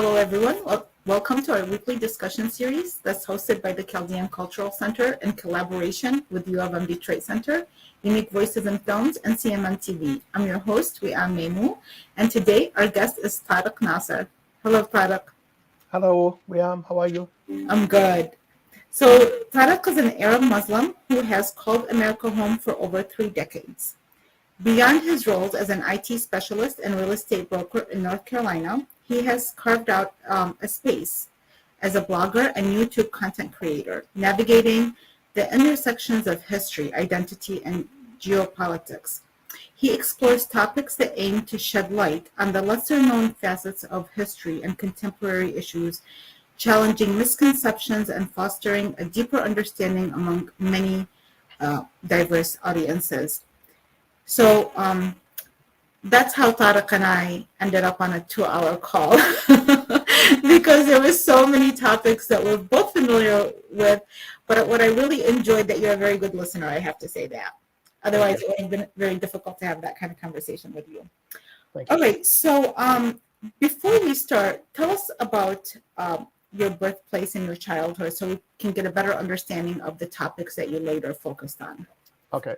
Hello, everyone. Welcome to our weekly discussion series that's hosted by the Chaldean Cultural Center in collaboration with the U of M Detroit Center, Unique Voices in Films, and CMN TV. I'm your host, Wiam Memu, and today our guest is Tareq Naser. Hello, Tareq. Hello, Wiam. How are you? I'm good. So, Tareq is an Arab Muslim who has called America home for over 3 decades. Beyond his roles as an IT specialist and real estate broker in North Carolina, he has carved out a space as a blogger and YouTube content creator, navigating the intersections of history, identity, and geopolitics. He explores topics that aim to shed light on the lesser-known facets of history and contemporary issues, challenging misconceptions and fostering a deeper understanding among many diverse audiences. So that's how Tareq and I ended up on a 2-hour call because there were so many topics that we're both familiar with. But what I really enjoyed, that you're a very good listener, I have to say that. Otherwise, it would have been very difficult to have that kind of conversation with you. Thank you. All right. So before we start, tell us about your birthplace and your childhood so we can get a better understanding of the topics that you later focused on. Okay.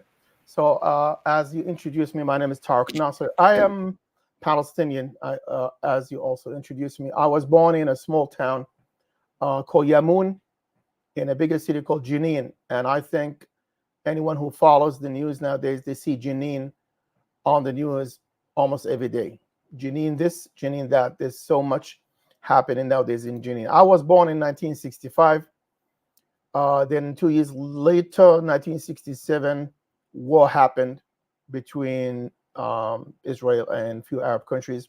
So as you introduced me, my name is Tareq Naser. I am Palestinian, as you also introduced me. I was born in a small town called Yamoun in a bigger city called Jenin. And I think anyone who follows the news nowadays, they see Jenin on the news almost every day. Jenin this, Jenin that. There's so much happening nowadays in Jenin. I was born in 1965. Then 2 years later, 1967, war happened between Israel and a few Arab countries.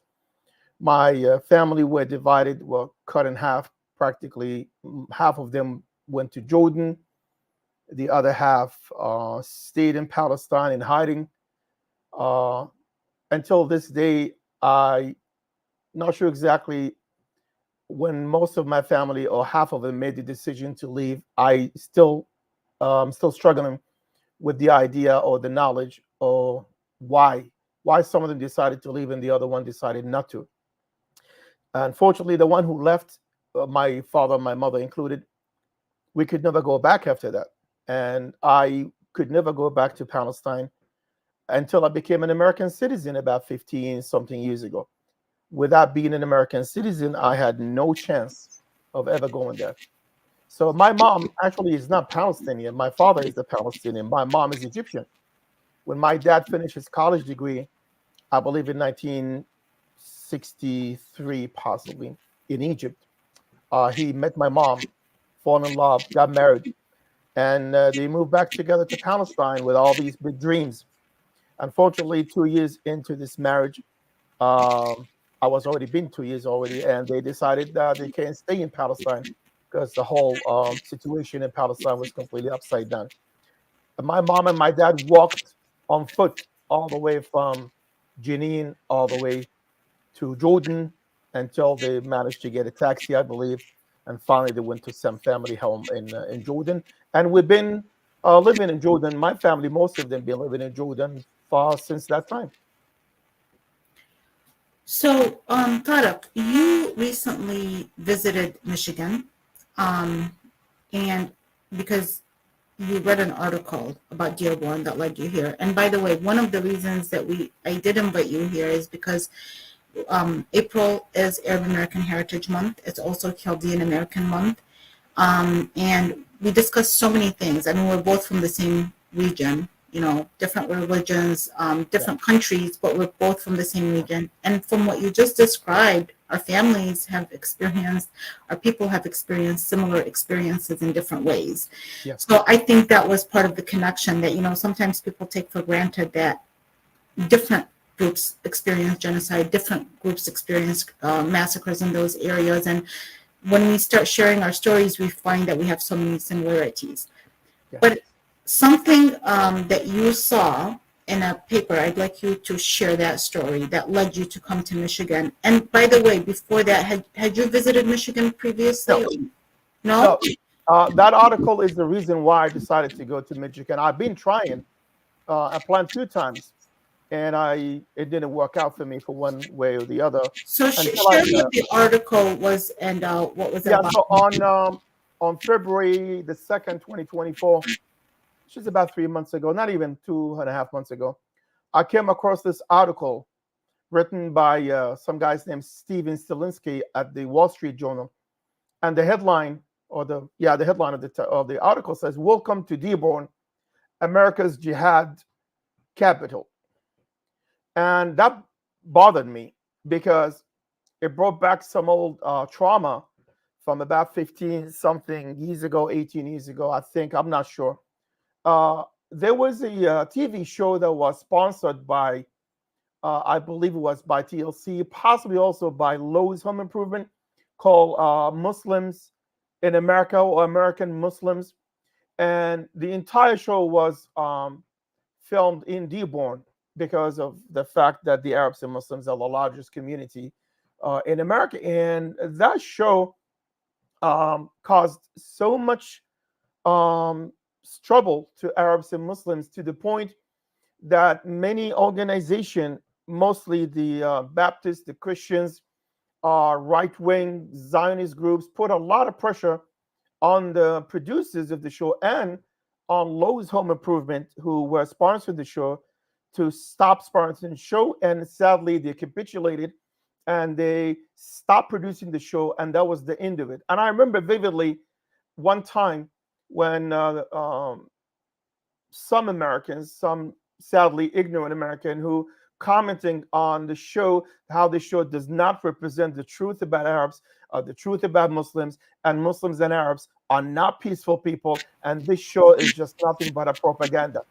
My family were divided, were cut in half. Practically half of them went to Jordan. The other half stayed in Palestine in hiding. Until this day, I'm not sure exactly when most of my family or half of them made the decision to leave. I still struggling with the idea or the knowledge or why some of them decided to leave and the other one decided not to. Unfortunately, the one who left, my father, my mother included, we could never go back after that. And I could never go back to Palestine until I became an American citizen about 15 something years ago. Without being an American citizen, I had no chance of ever going there. So my mom actually is not Palestinian. My father is the Palestinian. My mom is Egyptian. When my dad finished his college degree, I believe in 1963, possibly, in Egypt, he met my mom, fell in love, got married, and they moved back together to Palestine with all these big dreams. Unfortunately, 2 years into this marriage, I was already been 2 years already, and they decided that they can't stay in Palestine because the whole situation in Palestine was completely upside down. And my mom and my dad walked on foot all the way from Jenin all the way to Jordan until they managed to get a taxi, I believe, and finally they went to some family home in Jordan. And we've been living in Jordan. My family, most of them, been living in Jordan since that time. So, Tareq, you recently visited Michigan, and because you read an article about Dearborn that led you here. And by the way, one of the reasons that I did invite you here is because April is Arab American Heritage Month. It's also Chaldean American Month. And we discussed so many things. I mean, we're both from the same region, different religions, different countries, but we're both from the same region. And from what you just described, our families have experienced, our people have experienced similar experiences in different ways. Yes. So I think that was part of the connection that, sometimes people take for granted that different groups experience genocide, different groups experience massacres in those areas. And when we start sharing our stories, we find that we have so many similarities. Yes. But something that you saw in a paper, I'd like you to share that story that led you to come to Michigan. And by the way, before that, had you visited Michigan previously? No? That article is the reason why I decided to go to Michigan. I've been trying, applying a few times and it didn't work out for me for one way or the other So until I share what the article was and what was it yeah. about. So on February the 2nd, 2024, which is about 3 months ago, not even 2.5 months ago, I came across this article written by some guys named Steven Stilinski at the Wall Street Journal, and the headline the headline of the article says, "Welcome to Dearborn, America's Jihad Capital," and that bothered me because it brought back some old trauma from about 15 something years ago, 18 years ago, I think. I'm not sure. There was a TV show that was sponsored by, I believe it was by TLC, possibly also by Lowe's Home Improvement, called Muslims in America or American Muslims. And the entire show was filmed in Dearborn because of the fact that the Arabs and Muslims are the largest community in America. And that show caused so much um, trouble to Arabs and Muslims to the point that many organizations, mostly the Baptists, the Christians, right-wing Zionist groups, put a lot of pressure on the producers of the show and on Lowe's Home Improvement, who were sponsoring the show, to stop sponsoring the show. And sadly, they capitulated and they stopped producing the show, and that was the end of it. And I remember vividly one time when some Americans, some sadly ignorant American, who commenting on the show, how the show does not represent the truth about Arabs, the truth about Muslims, and Muslims and Arabs are not peaceful people, and this show is just nothing but a propaganda.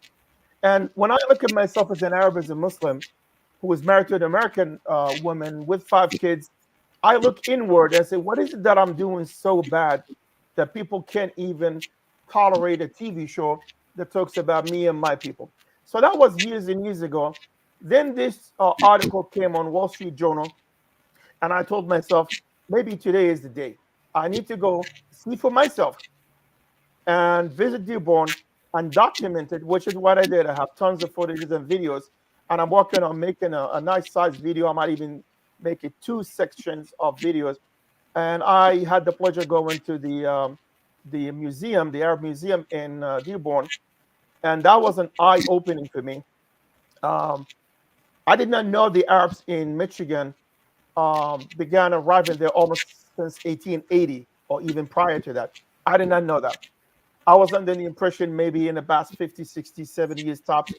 And when I look at myself as an Arab, as a Muslim, who was married to an American woman with 5 kids, I look inward and say, what is it that I'm doing so bad that people can't even tolerate a TV show that talks about me and my people? So that was years and years ago. Then this article came on Wall Street Journal, and I told myself, maybe today is the day. I need to go see for myself and visit Dearborn and document it, which is what I did. I have tons of footages and videos, and I'm working on making a nice size video. I might even make it 2 sections of videos. And I had the pleasure going to the museum, the Arab Museum in Dearborn, and that was an eye opening for me. Um, I did not know the Arabs in Michigan began arriving there almost since 1880 or even prior to that. I did not know that. I was under the impression maybe in the past 50, 60, 70 years tops.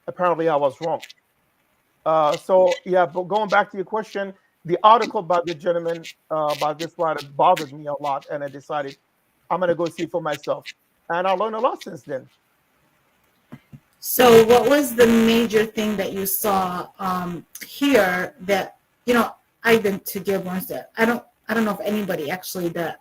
Apparently, I was wrong. So, yeah, but going back to your question, the article by the gentleman, by this writer, bothered me a lot. And I decided I'm going to go see for myself. And I learned a lot since then. So, what was the major thing that you saw here that I've been to Dearborn. That I don't know if anybody actually that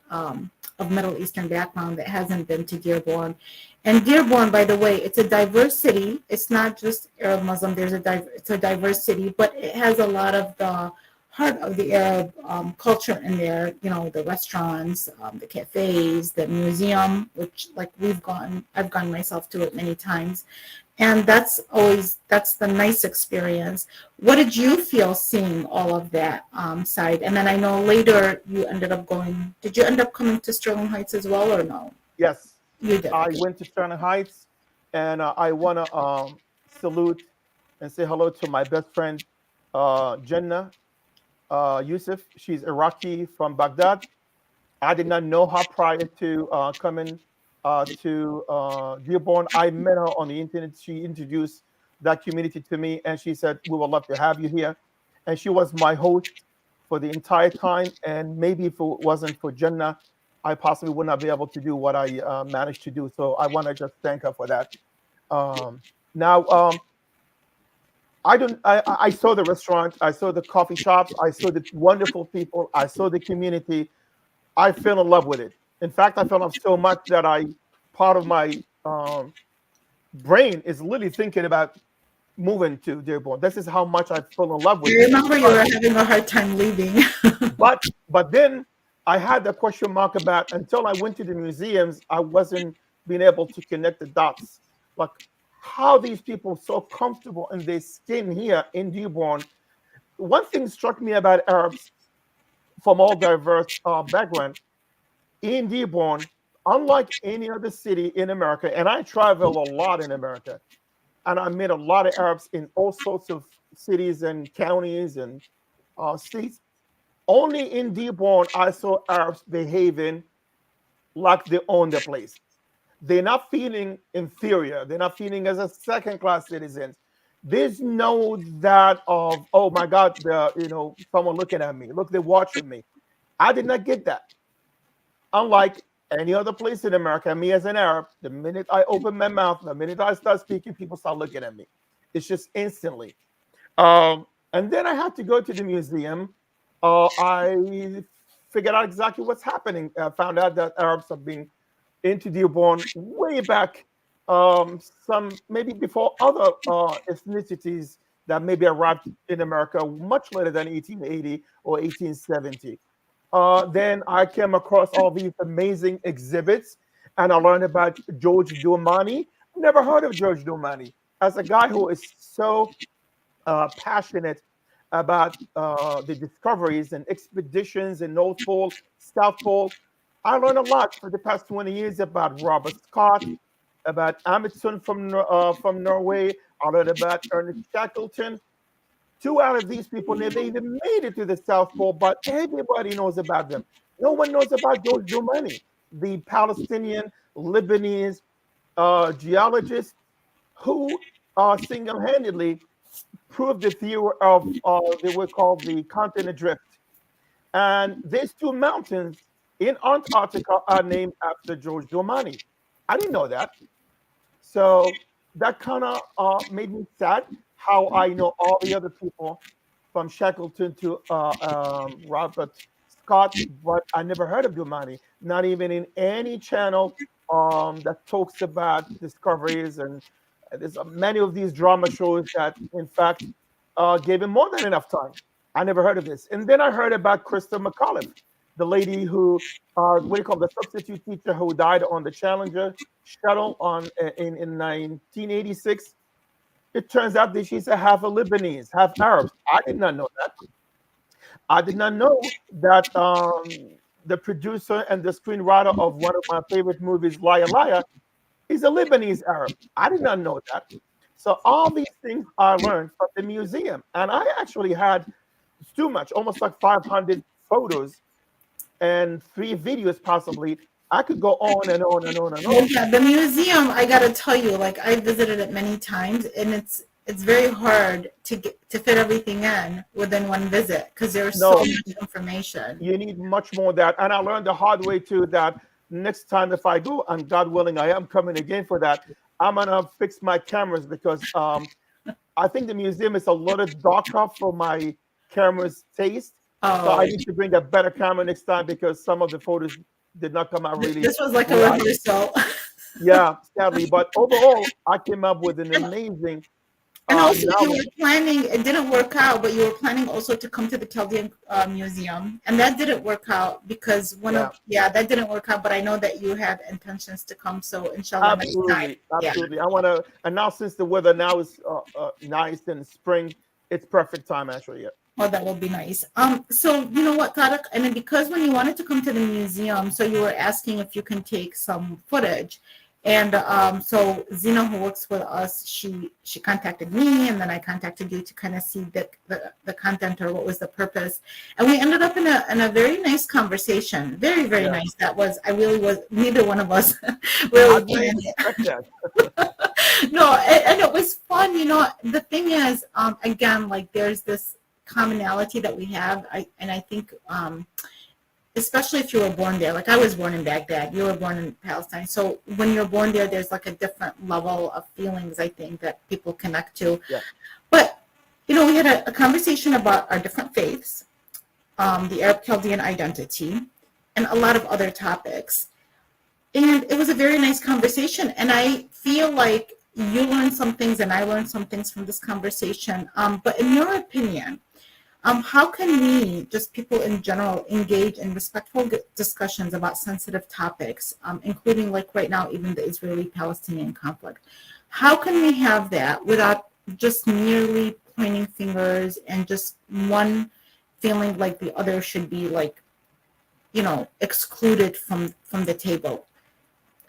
of Middle Eastern background that hasn't been to Dearborn. And Dearborn, by the way, it's a diverse city. It's not just Arab Muslim. It's a diverse city, but it has a lot of the heart of the Arab culture in there. The restaurants, the cafes, the museum, which like I've gone myself to it many times, and that's the nice experience. What did you feel seeing all of that side? And then I know later you ended up going. Did you end up coming to Sterling Heights as well, or no? Yes, You did. I Okay. went to Sterling Heights, and I want to salute and say hello to my best friend, Jannah Yusuf. She's Iraqi from Baghdad. I did not know her prior to coming to Dearborn. I met her on the internet. She introduced that community to me, and she said, "We would love to have you here." And she was my host for the entire time. And maybe if it wasn't for Jannah, I possibly would not be able to do what I managed to do. So I want to just thank her for that. Um, now, I don't. I saw the restaurant. I saw the coffee shops. I saw the wonderful people. I saw the community. I fell in love with it. In fact, I fell in love so much that part of my brain is literally thinking about moving to Dearborn. This is how much I fell in love I with it. remember you were having a hard time leaving. But then I had the question mark about until I went to the museums, I wasn't being able to connect the dots. Like how these people so comfortable in their skin here in Dearborn. One thing struck me about Arabs from all diverse background in Dearborn, unlike any other city in America, and I travel a lot in America, and I met a lot of Arabs in all sorts of cities and counties and states. Only in Dearborn, I saw Arabs behaving like they own the place. They're not feeling inferior. They're not feeling as a second class citizens. There's no that of, oh my God, someone looking at me. Look, they're watching me. I did not get that. Unlike any other place in America, me as an Arab, the minute I open my mouth, the minute I start speaking, people start looking at me. It's just instantly. And then I had to go to the museum. I figured out exactly what's happening. I found out that Arabs have been into Dearborn way back, some maybe before other ethnicities that maybe arrived in America much later than 1880 or 1870. Then I came across all these amazing exhibits, and I learned about George Domani. Never heard of George Domani. As a guy who is so passionate about the discoveries and expeditions in North Pole, South Pole, I learned a lot for the past 20 years about Robert Scott, about Amundsen from Norway. I learned about Ernest Shackleton. Two out of these people never even made it to the South Pole, but everybody knows about them. No one knows about George Domani, the Palestinian Lebanese geologist who single-handedly proved the theory of they were called the continent drift. And these two mountains in Antarctica are named after George Domani. I didn't know that. So that kind of made me sad how I know all the other people from Shackleton to Robert Scott, but I never heard of Domani, not even in any channel that talks about discoveries. And there's many of these drama shows that, in fact, gave him more than enough time. I never heard of this. And then I heard about Krista McAuliffe, the lady who, what do you call the substitute teacher who died on the Challenger shuttle in 1986. It turns out that she's a half a Lebanese, half Arab. I did not know that. I did not know that the producer and the screenwriter of one of my favorite movies, Liar Liar, is a Lebanese Arab. I did not know that. So all these things I learned from the museum. And I actually had too much, almost like 500 photos and 3 videos possibly. I could go on and on and on and on. Yeah, the museum, I gotta tell you, like I visited it many times, and it's very hard to fit everything in within one visit because there's so much information. You need much more of that. And I learned the hard way too that next time if I go, and God willing, I am coming again for that, I'm gonna fix my cameras because I think the museum is a little darker for my camera's taste. So I need to bring a better camera next time because some of the photos did not come out really. This was like a rehearsal. Yeah, sadly. But overall, I came up with an amazing. And also, you were planning, it didn't work out, but you were planning also to come to the Chaldean Museum. And that didn't work out because that didn't work out. But I know that you had intentions to come. So, inshallah, absolutely. I want to, and now since the weather now is nice in spring, it's perfect time actually. Yeah. Oh, that will be nice. So you know what, Tareq, and then because when you wanted to come to the museum, so you were asking if you can take some footage. And so Zina, who works with us, she contacted me, and then I contacted you to kind of see the content or what was the purpose. And we ended up in a very nice conversation. Very, very nice. That was, neither one of us really planned it. No, and it was fun. You know, the thing is, again, like there's this commonality that we have, and I think especially if you were born there, like I was born in Baghdad, you were born in Palestine, so when you're born there, there's like a different level of feelings I think that people connect to. But you know, we had a conversation about our different faiths, the Arab Chaldean identity, and a lot of other topics, and it was a very nice conversation. And I feel like you learned some things and I learned some things from this conversation, but in your opinion, how can we, just people in general, engage in respectful discussions about sensitive topics, including like right now, even the Israeli-Palestinian conflict? How can we have that without just merely pointing fingers and just one feeling like the other should be like, excluded from the table?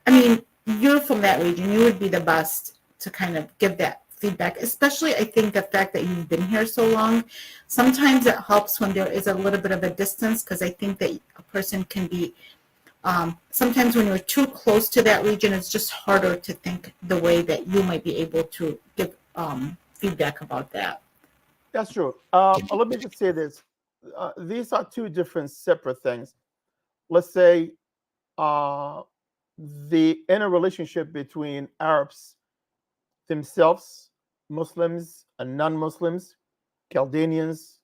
I mean, you're from that region. You would be the best to kind of give that feedback, especially I think the fact that you've been here so long. Sometimes it helps when there is a little bit of a distance because I think that a person can be, sometimes when you're too close to that region, it's just harder to think the way that you might be able to give feedback about that. That's true. Let me just say this. These are two different separate things. Let's say uh, the inner relationship between Arabs themselves, Muslims and non-Muslims, Chaldeans,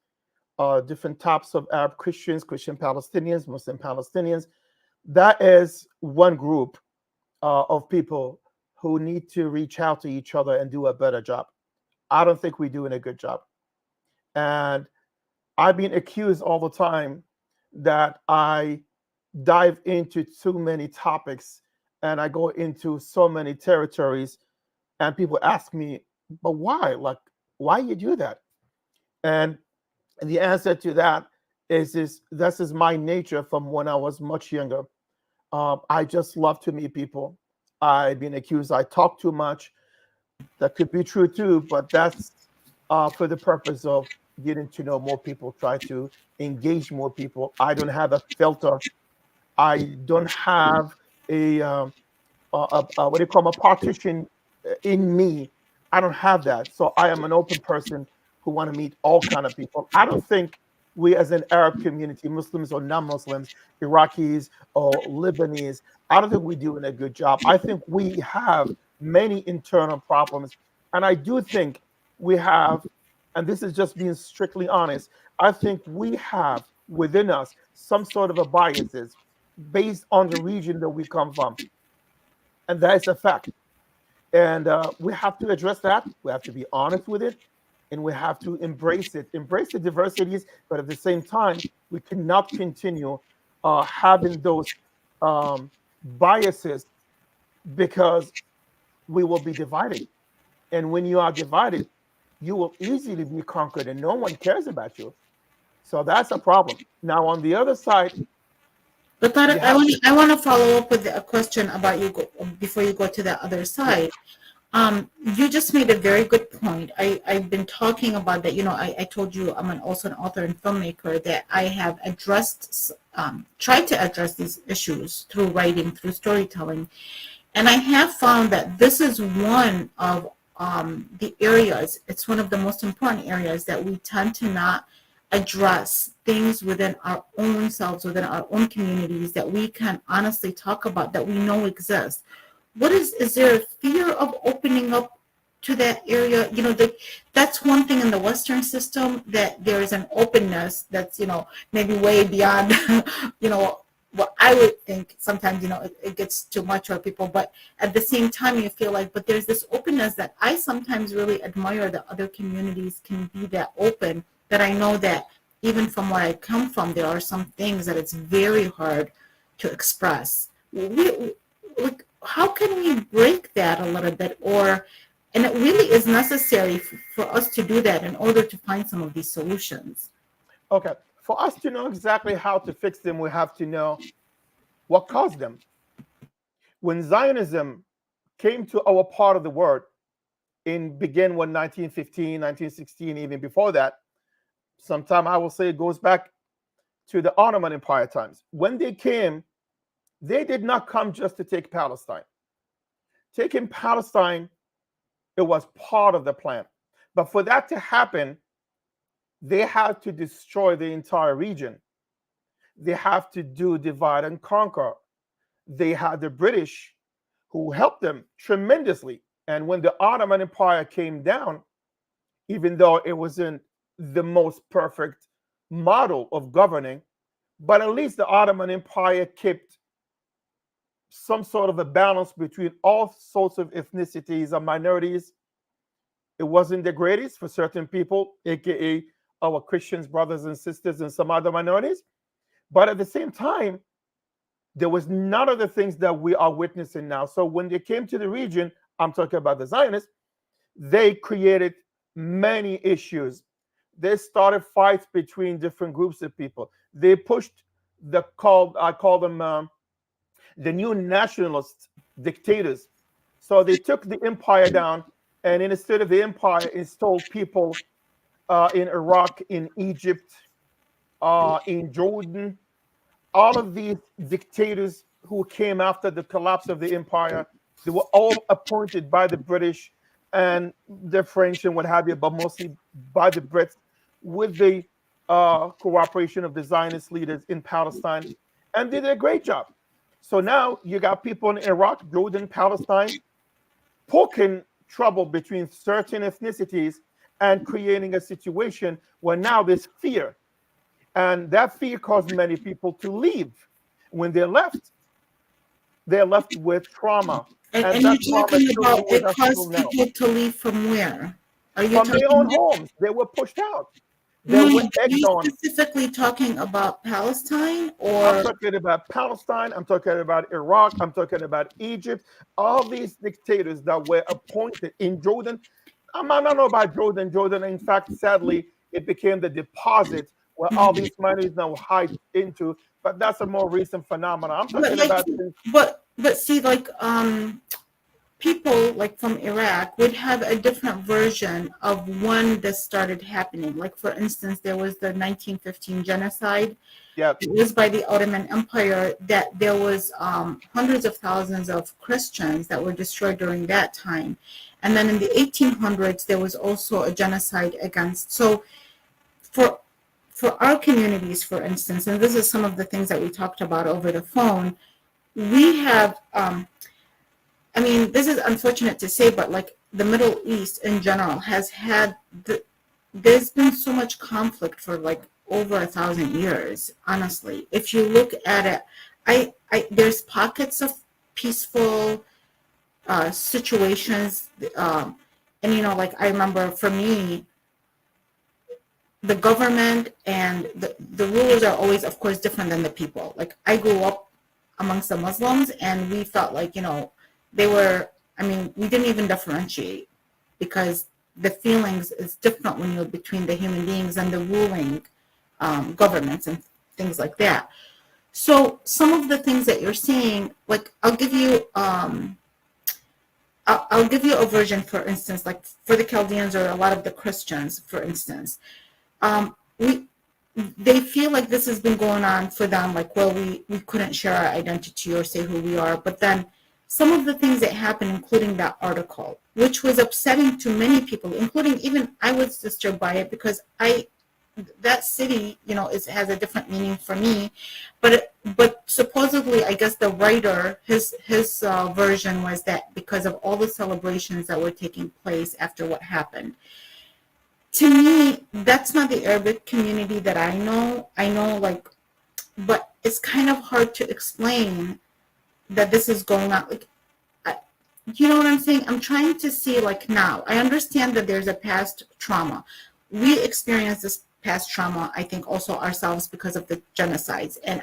different types of Arab Christians, Christian Palestinians, Muslim Palestinians. That is one group of people who need to reach out to each other and do a better job. I don't think we're doing a good job. And I've been accused all the time that I dive into too many topics and I go into so many territories, and people ask me, but why? Like, why you do that? And the answer to that is this is my nature from when I was much younger. I just love to meet people. I've been accused I talk too much. That could be true too, but that's for the purpose of getting to know more people, try to engage more people. I don't have a filter. I don't have a what do you call 'em, a partition in me. I don't have that. So I am an open person who want to meet all kind of people. I don't think we as an Arab community, Muslims or non-Muslims, Iraqis or Lebanese, I don't think we're doing a good job. I think we have many internal problems. And I do think we have, and this is just being strictly honest, I think we have within us some sort of a biases based on the region that we come from. And that is a fact. And we have to address that. We have to be honest with it, and we have to embrace it, embrace the diversities. But at the same time, we cannot continue having those biases because we will be divided. And when you are divided, you will easily be conquered, and no one cares about you. So that's a problem. Now, on the other side, But you Tarek, I have want to. I want to follow up with a question about you before you go to the other Yeah. side. You just made a very good point. I've been talking about that. I told you I'm also an author and filmmaker that I have tried to address these issues through writing, through storytelling. And I have found that this is one of the areas, it's one of the most important areas that we tend to not address things within our own selves, within our own communities that we can honestly talk about, that we know exist. Is there a fear of opening up to that area? That's one thing in the Western system, that there is an openness that's, maybe way beyond, you know, what I would think sometimes, it gets too much for people, but at the same time, you feel like, but there's this openness that I sometimes really admire, that other communities can be that open, that I know that even from where I come from, there are some things that it's very hard to express. Like, how can we break that a little bit, and it really is necessary for us to do that in order to find some of these solutions. Okay. For us to know exactly how to fix them, we have to know what caused them. When Zionism came to our part of the world in begin when 1915, 1916, even before that, sometime I will say it goes back to the Ottoman Empire times. When they came, they did not come just to take Palestine. Taking Palestine, it was part of the plan. But for that to happen, they had to destroy the entire region. They have to do divide and conquer. They had the British who helped them tremendously. And when the Ottoman Empire came down, even though it wasn't the most perfect model of governing, but at least the Ottoman Empire kept some sort of a balance between all sorts of ethnicities and minorities. It wasn't the greatest for certain people, aka our Christians, brothers and sisters, and some other minorities. But at the same time, there was none of the things that we are witnessing now. So when they came to the region, I'm talking about the Zionists, they created many issues. They started fights between different groups of people. They pushed I call them the new nationalist dictators. So they took the empire down, and instead of the empire, installed people in Iraq, in Egypt, in Jordan. All of these dictators who came after the collapse of the empire, they were all appointed by the British and the French and what have you, but mostly by the Brits, with the cooperation of the Zionist leaders in Palestine, and they did a great job. So now you got people in Iraq, Jordan, Palestine, poking trouble between certain ethnicities and creating a situation where now there's fear. And that fear caused many people to leave. When they're left with trauma. And And that you're trauma is talking still about with it us till caused now. people to leave from where? Are you From their own talking? homes, they were pushed out. They No, were are egged you on. specifically talking about Palestine I'm or? talking about Palestine. I'm talking about Iraq. I'm talking about Egypt. All these dictators that were appointed in Jordan. I don't know about Jordan. Jordan, in fact, sadly, it became the deposit where all these money is now hide into. But that's a more recent phenomenon. I'm But talking like, about since, but see, like, people like from Iraq would have a different version of when this started happening. Like, for instance, there was the 1915 genocide. yeah, It was by the Ottoman Empire that there was hundreds of thousands of Christians that were destroyed during that time. And then in the 1800s, there was also a genocide against. So for for our communities, for instance, and this is some of the things that we talked about over the phone, we have, I mean, this is unfortunate to say, but like the Middle East in general has had, there's been so much conflict for like over 1,000 years, honestly. If you look at it, there's pockets of peaceful situations. And, you know, like I remember for me, the government and the rulers are always, of course, different than the people. Like I grew up amongst the Muslims, and we felt like, you know, they were, I mean, we didn't even differentiate because the feelings is different when you're between the human beings and the ruling governments and things like that. So some of the things that you're seeing, like I'll give you a version, for instance, like for the Chaldeans or a lot of the Christians, for instance. We they feel like this has been going on for them, like, well, we couldn't share our identity or say who we are. But then some of the things that happened, including that article, which was upsetting to many people, including even I was disturbed by it because that city, you know, has a different meaning for me. But supposedly, I guess the writer, his version was that because of all the celebrations that were taking place after what happened, to me, that's not the Arabic community that I know. I know, like, but it's kind of hard to explain that this is going on. Like, I, you know what I'm saying? I'm trying to see, like, now. I understand that there's a past trauma. We experienced this past trauma, I think, also ourselves because of the genocides. And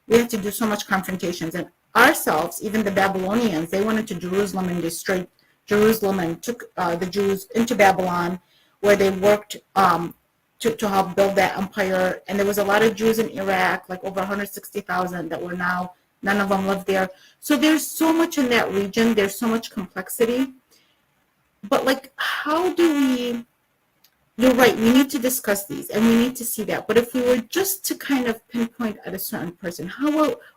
we had to do so much confrontations. And ourselves, even the Babylonians, they went into Jerusalem and destroyed Jerusalem and took the Jews into Babylon, where they worked to help build that empire. And there was a lot of Jews in Iraq, like over 160,000 that were now, none of them live there. So there's so much in that region. There's so much complexity. But like, how do we, you're right, we need to discuss these and we need to see that. But if we were just to kind of pinpoint at a certain person,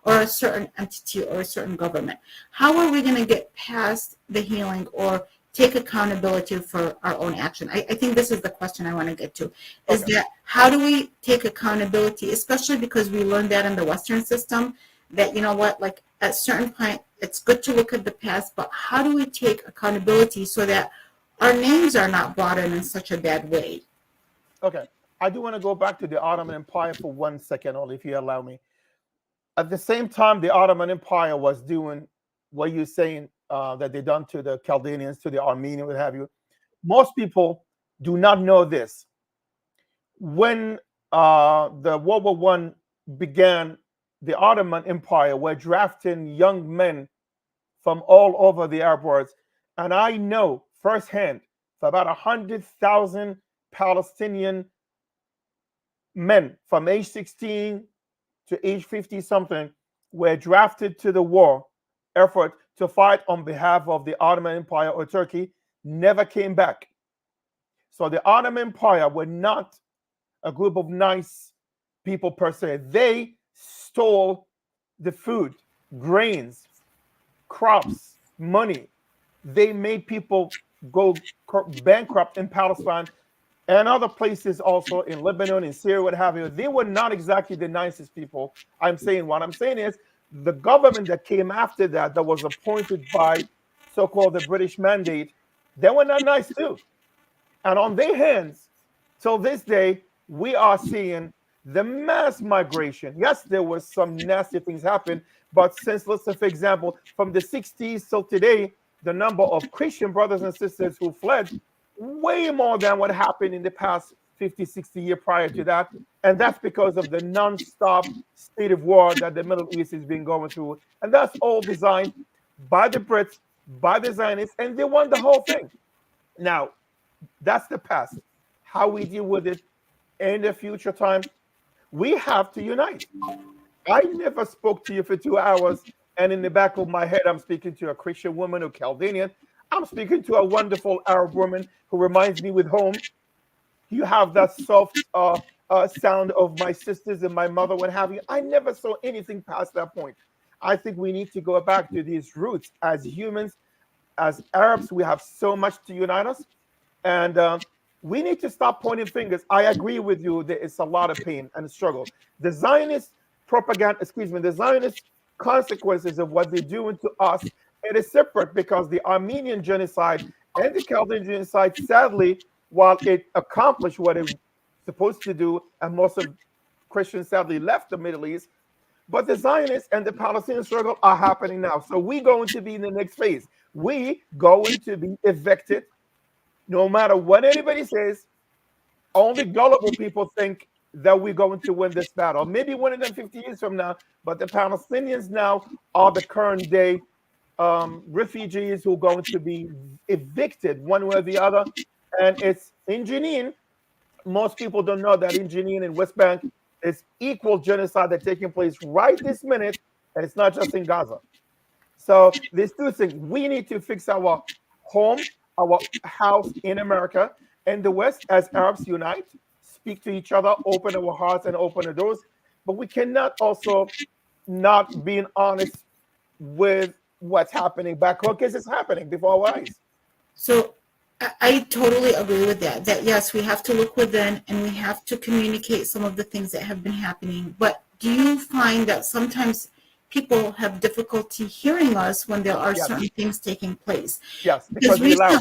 or a certain entity or a certain government, how are we going to get past the healing or take accountability for our own action? I think this is the question I want to get to, is okay. that how do we take accountability, especially because we learned that in the Western system, that, you know what, like at a certain point, it's good to look at the past, but how do we take accountability so that our names are not brought in such a bad way? Okay. I do want to go back to the Ottoman Empire for 1 second, only if you allow me. At the same time, the Ottoman Empire was doing what you're saying that they done to the Chaldeans, to the Armenians, what have you. Most people do not know this. When the World War One began, the Ottoman Empire were drafting young men from all over the Arab world, And I know firsthand for about 100,000 Palestinian men from age 16 to age 50 something were drafted to the war effort to fight on behalf of the Ottoman Empire or Turkey, never came back. So the Ottoman Empire were not a group of nice people per se. They stole the food, grains, crops, money. They made people go bankrupt in Palestine and other places also in Lebanon, in Syria, what have you. They were not exactly the nicest people. What I'm saying is the government that came after that, that was appointed by so-called the British Mandate, they were not nice too. And on their hands, till this day, we are seeing the mass migration. Yes, there was some nasty things happen, but since, let's say, for example, from the 60s till today, the number of Christian brothers and sisters who fled way more than what happened in the past 50, 60 years prior to that. And that's because of the non-stop state of war that the Middle East has been going through. And that's all designed by the Brits, by the Zionists, and they won the whole thing. Now, that's the past. How we deal with it in the future time, we have to unite. I never spoke to you for 2 hours, and in the back of my head, I'm speaking to a Christian woman or Chaldean. I'm speaking to a wonderful Arab woman who reminds me with home. You have that soft sound of my sisters and my mother, what have you. I never saw anything past that point. I think we need to go back to these roots. As humans, as Arabs, we have so much to unite us. And we need to stop pointing fingers. I agree with you. There is a lot of pain and struggle. The Zionist propaganda, the Zionist consequences of what they're doing to us, it is separate because the Armenian genocide and the Chaldean genocide, sadly, while it accomplished what it was supposed to do, and most of Christians sadly left the Middle East, but the Zionists and the Palestinian struggle are happening now. So we're going to be in the next phase. We going to be evicted. No matter what anybody says, only gullible people think that we're going to win this battle. Maybe win it in 50 years from now, but the Palestinians now are the current day refugees who are going to be evicted one way or the other. And it's in Jenin. Most people don't know that in Jenin and West Bank is equal genocide that's taking place right this minute, and it's not just in Gaza. So there's two things. We need to fix our home, our house in America, and the West as Arabs unite, speak to each other, open our hearts and open the doors. But we cannot also not being honest with what's happening back home because it's happening before our eyes. So I totally agree with that. That yes, we have to look within and we have to communicate some of the things that have been happening. But do you find that sometimes people have difficulty hearing us when there are certain things taking place? Yes, because we allow.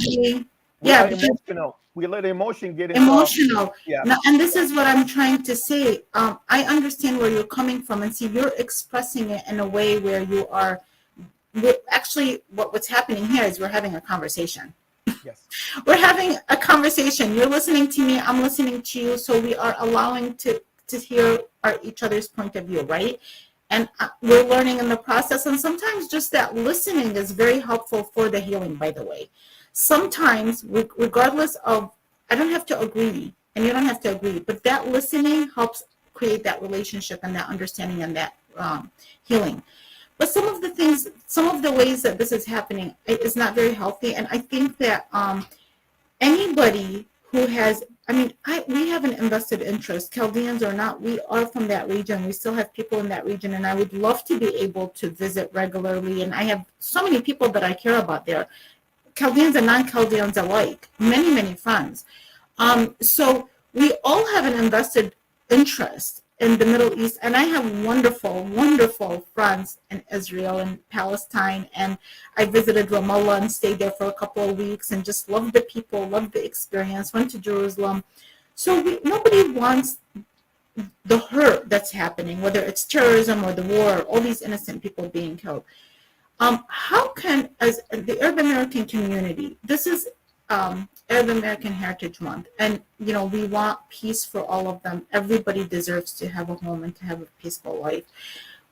We are because emotional. We let emotion get into emotional. Now, and this is what I'm trying to say. I understand where you're coming from, and see, you're expressing it in a way where you are. Actually, what's happening here is we're having a conversation. Yes. We're having a conversation. You're listening to me. I'm listening to you. So we are allowing to hear each other's point of view, right? And we're learning in the process. And sometimes just that listening is very helpful for the healing, by the way. Sometimes, regardless of, I don't have to agree, and you don't have to agree, but that listening helps create that relationship and that understanding and that healing. But some of the ways that this is happening is not very healthy. And I think that anybody who has, we have an invested interest, Chaldeans or not, we are from that region. We still have people in that region, and I would love to be able to visit regularly. And I have so many people that I care about there, Chaldeans and non-Chaldeans alike, many, many friends. So we all have an invested interest in the Middle East, and I have wonderful, wonderful friends in Israel and Palestine, and I visited Ramallah and stayed there for a couple of weeks and just loved the people, loved the experience, went to Jerusalem. So nobody wants the hurt that's happening, whether it's terrorism or the war, all these innocent people being killed. How can, as the Arab American community, this is Arab American Heritage Month, and we want peace for all of them. Everybody deserves to have a home and to have a peaceful life.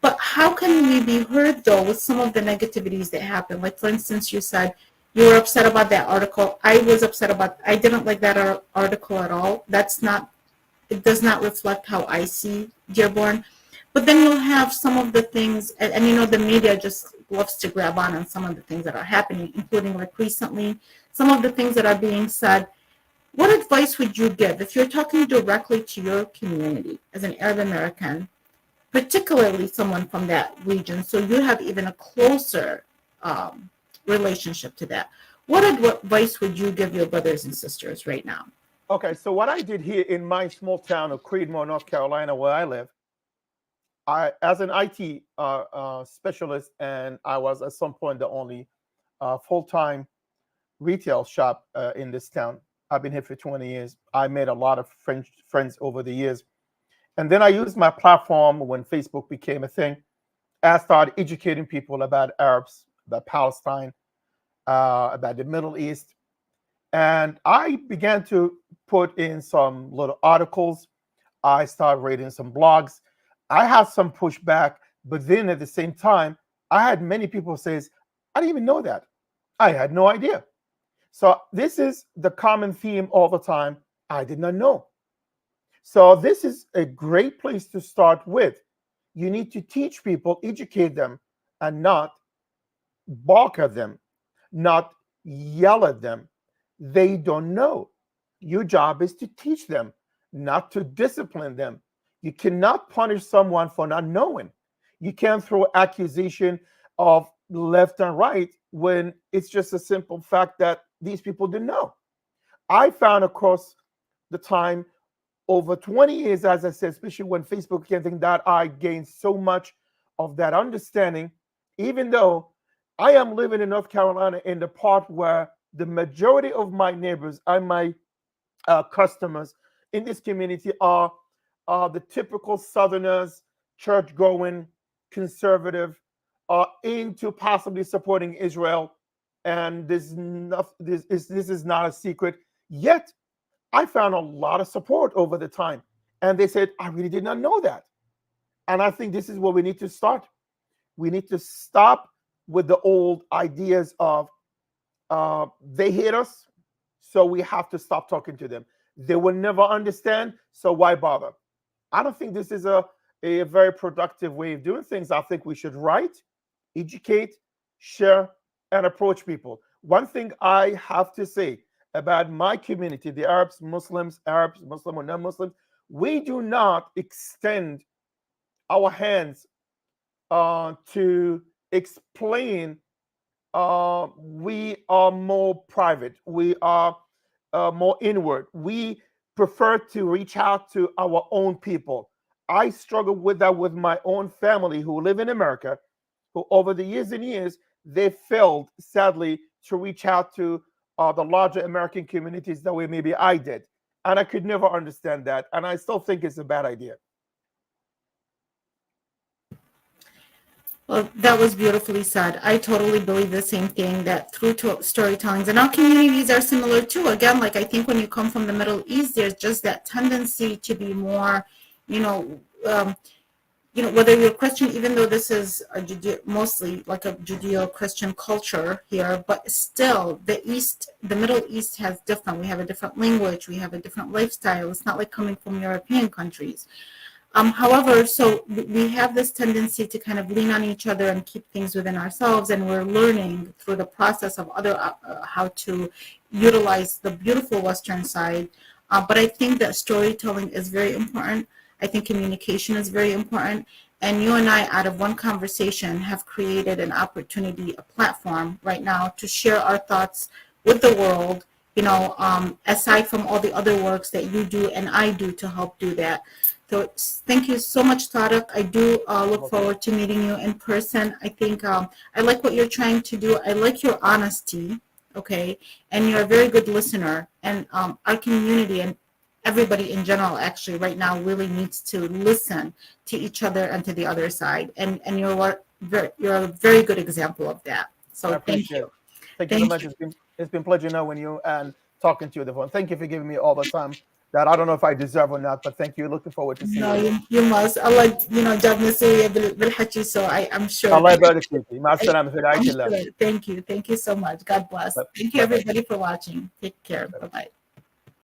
But how can we be heard though with some of the negativities that happen? Like, for instance, you said You were upset about that article. I was upset about. I didn't like that article at all. That's not. It does not reflect how I see Dearborn. But then you'll have some of the things, and you know, the media just loves to grab on some of the things that are happening, including like recently, some of the things that are being said. What advice would you give if you're talking directly to your community as an Arab American, particularly someone from that region, so you have even a closer um, relationship to that? What advice would you give your brothers and sisters right now? Okay, so what I did here in my small town of Creedmoor, North Carolina, where I live, as an IT specialist, and I was at some point the only full-time retail shop in this town. I've been here for 20 years. I made a lot of friends over the years. And then I used my platform when Facebook became a thing. I started educating people about Arabs, about Palestine, about the Middle East. And I began to put in some little articles. I started reading some blogs. I had some pushback, but then at the same time, I had many people say, I didn't even know that. I had no idea. So this is the common theme all the time. I did not know. So this is a great place to start with. You need to teach people, educate them, and not balk at them, not yell at them. They don't know. Your job is to teach them, not to discipline them. You cannot punish someone for not knowing. You can't throw accusation of left and right when it's just a simple fact that these people didn't know. I found across the time over 20 years, as I said, especially when Facebook came, thing that I gained so much of that understanding, even though I am living in North Carolina in the part where the majority of my neighbors and my customers in this community are the typical Southerners, church going, conservative, into possibly supporting Israel. And this is not a secret. Yet, I found a lot of support over the time. And they said, I really did not know that. And I think this is where we need to start. We need to stop with the old ideas of they hate us, so we have to stop talking to them. They will never understand, so why bother? I don't think this is a very productive way of doing things. I think we should write, educate, share, and approach people. One thing I have to say about my community, the Arabs, Muslim or non-Muslims, we do not extend our hands to explain. We are more private. We are more inward. We prefer to reach out to our own people. I struggle with that with my own family who live in America, who over the years and years, they failed, sadly, to reach out to the larger American communities the way maybe I did. And I could never understand that. And I still think it's a bad idea. Well, that was beautifully said. I totally believe the same thing, that through storytellings, and our communities are similar too. Again, like I think when you come from the Middle East, there's just that tendency to be more, you know, whether you're Christian, even though this is mostly like a Judeo-Christian culture here, but still the Middle East has different. We have a different language, we have a different lifestyle. It's not like coming from European countries. However, so we have this tendency to kind of lean on each other and keep things within ourselves, and we're learning through the process of how to utilize the beautiful Western side. But I think that storytelling is very important. I think communication is very important. And you and I, out of one conversation, have created an opportunity, a platform right now to share our thoughts with the world, aside from all the other works that you do and I do to help do that. So thank you so much, Tareq. I do look forward to meeting you in person. I think I like what you're trying to do. I like your honesty, okay? And you're a very good listener. And our community and everybody in general actually right now really needs to listen to each other and to the other side. And you're a very good example of that. So I appreciate thank you. it. Thank you so much. It's been a pleasure knowing you and talking to you on the phone. Thank you for giving me all the time that I don't know if I deserve or not, but thank you. Looking forward to seeing No, you. you must. Allah, جاب نسوية بالحكي, so I'm sure. الله يبارك فيكي. مع السلامة في رعاية I'm الله. sure. Thank you. Thank you so much. God bless. Thank you Bye bye. everybody for watching. Take care. Bye bye.